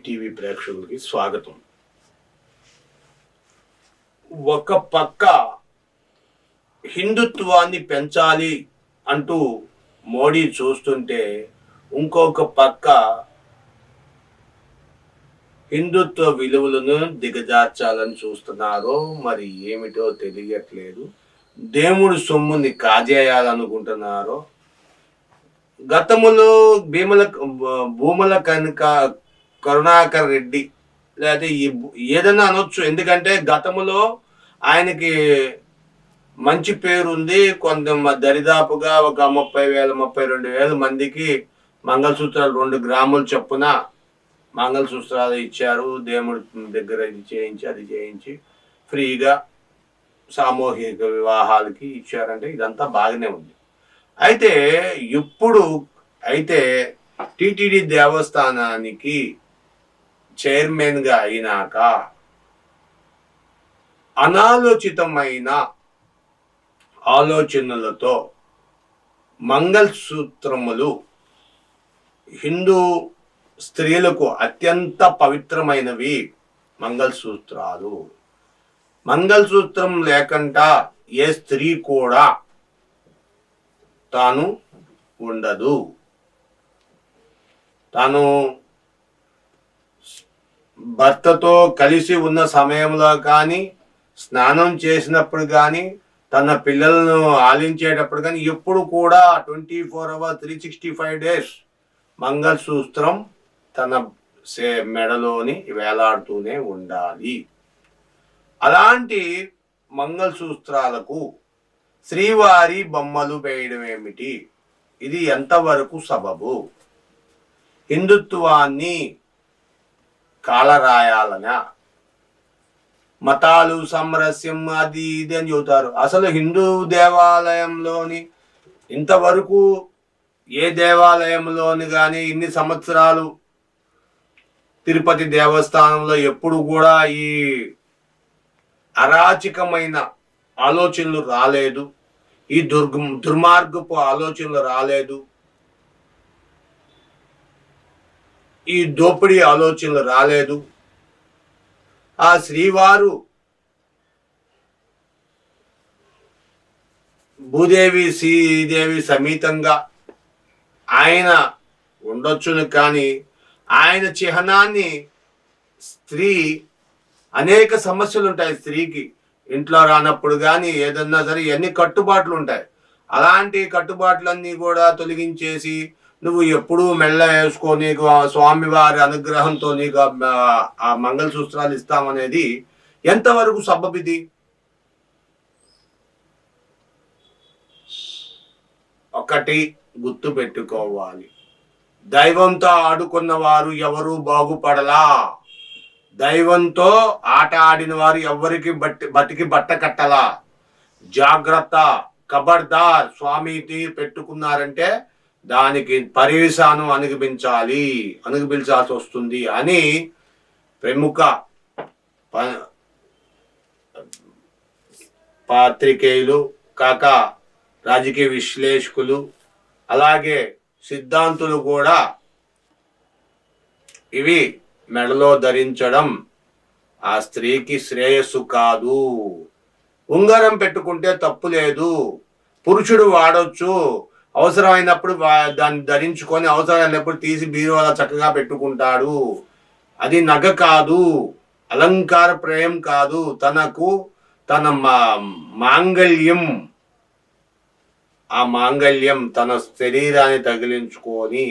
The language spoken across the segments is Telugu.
టీవీ ప్రేక్షకులకి స్వాగతం. ఒక పక్క హిందుత్వాన్ని పెంచాలి అంటూ మోడీ చూస్తుంటే, ఇంకొక పక్క హిందుత్వ విలువలను దిగజార్చాలని చూస్తున్నారో మరి ఏమిటో తెలియట్లేదు. దేవుడి సొమ్ముని కాజేయాలనుకుంటున్నారో. గతములో భూముల కరుణాకర్ రెడ్డి లేకపోతే ఏదైనా అనొచ్చు, ఎందుకంటే గతములో ఆయనకి మంచి పేరు ఉంది. కొంత దరిదాపుగా ఒక 32,000 మందికి మంగళసూత్రాలు 2 గ్రాముల చొప్పున మంగళసూత్రాలు ఇచ్చారు. దేవుడి దగ్గర ఇది చేయించి అది చేయించి ఫ్రీగా సామూహిక వివాహాలకి ఇచ్చారంటే ఇదంతా బాగానే ఉంది. అయితే ఇప్పుడు టిటిడి దేవస్థానానికి చైర్మన్గా అయినాక అనాలోచితమైన ఆలోచనలతో మంగళసూత్రములు హిందూ స్త్రీలకు అత్యంత పవిత్రమైనవి మంగళసూత్రాలు. మంగళసూత్రం లేకుండా ఏ స్త్రీ కూడా తాను ఉండదు. తాను భర్తతో కలిసి ఉన్న సమయంలో కానీ, స్నానం చేసినప్పుడు కానీ, తన పిల్లలను ఆలించేటప్పుడు కానీ ఎప్పుడు కూడా 24 hours 365 days మంగళసూత్రం తన మెడలోని వేలాడుతూనే ఉండాలి. అలాంటి మంగళసూత్రాలకు శ్రీవారి బొమ్మలు వేయడం ఏమిటి? ఇది ఎంతవరకు సబబు? హిందుత్వాన్ని కాలరాయాలనా? మతాలు సామరస్యం అది ఇది అని చెబుతారు. అసలు హిందూ దేవాలయంలోని ఇంతవరకు ఏ దేవాలయంలోని కానీ ఇన్ని సంవత్సరాలు తిరుపతి దేవస్థానంలో ఎప్పుడు కూడా ఈ అరాచకమైన ఆలోచనలు రాలేదు. ఈ దుర్మార్గపు ఆలోచనలు రాలేదు. ఈ దోపిడీ ఆలోచనలు రాలేదు. ఆ శ్రీవారు భూదేవి శ్రీదేవి సమేతంగా ఆయన ఉండొచ్చును, కానీ ఆయన చిహ్నాన్ని స్త్రీ అనేక సమస్యలు ఉంటాయి. స్త్రీకి ఇంట్లో రానప్పుడు కానీ ఏదన్నా సరే ఎన్ని కట్టుబాట్లు ఉంటాయి. అలాంటి కట్టుబాట్లన్నీ కూడా తొలగించేసి నువ్వు ఎప్పుడూ మెల్ల వేసుకో, నీకు స్వామివారి అనుగ్రహంతో నీకు ఆ మంగళసూత్రాలు ఇస్తామనేది ఎంతవరకు సబబిది? ఒకటి గుర్తు పెట్టుకోవాలి, దైవంతో ఆడుకున్న వారు ఎవరు బాగుపడలా. దైవంతో ఆట ఆడిన వారు ఎవరికి బతికి బట్ట కట్టలా. జాగ్రత్త, ఖబర్దార్. స్వామిని పెట్టుకున్నారంటే దానికి పరివేశానం అనుభవించాల్సి వస్తుంది అని ప్రముఖ పాత్రికేయులు కాక రాజకీయ విశ్లేషకులు అలాగే సిద్ధాంతులు కూడా ఇవి మెడలో ధరించడం ఆ స్త్రీకి శ్రేయస్సు కాదు. ఉంగరం పెట్టుకుంటే తప్పు లేదు, పురుషుడు వాడొచ్చు. అవసరమైనప్పుడు దాన్ని ధరించుకొని అవసరమైనప్పుడు తీసి బీరువాలో చక్కగా పెట్టుకుంటాడు. అది నగ కాదు, అలంకార ప్రేయం కాదు. తన మాంగళ్యం, ఆ మాంగళ్యం తన శరీరాన్ని తగిలించుకొని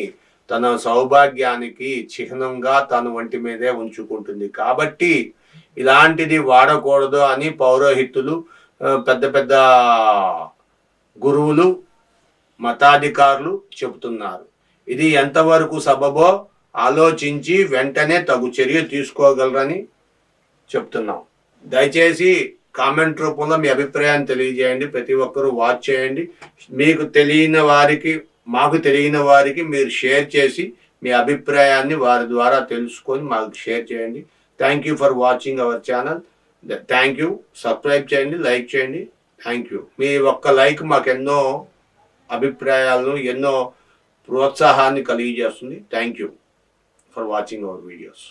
తన సౌభాగ్యానికి చిహ్నంగా తన ఒంటి మీదే ఉంచుకుంటుంది. కాబట్టి ఇలాంటిది వాడకూడదు అని పౌరోహితులు, పెద్ద పెద్ద గురువులు, మతాధికారులు చెబుతున్నారు. ఇది ఎంతవరకు సబబో ఆలోచించి వెంటనే తగు చర్య తీసుకోగలరని చెప్తున్నాం. దయచేసి కామెంట్ రూపంలో మీ అభిప్రాయాన్ని తెలియజేయండి. ప్రతి ఒక్కరూ వాచ్ చేయండి. మీకు తెలియని వారికి, మాకు తెలియని వారికి మీరు షేర్ చేసి మీ అభిప్రాయాన్ని వారి ద్వారా తెలుసుకొని మాకు షేర్ చేయండి. Thank you for watching our channel. Thank you. Subscribe చేయండి, లైక్ చేయండి. Thank you. మీ ఒక్క లైక్ మాకు ఎన్నో అభిప్రాయాలను, ఎన్నో ప్రోత్సాహాన్ని కలిగజేస్తుంది. Thank you for watching our videos.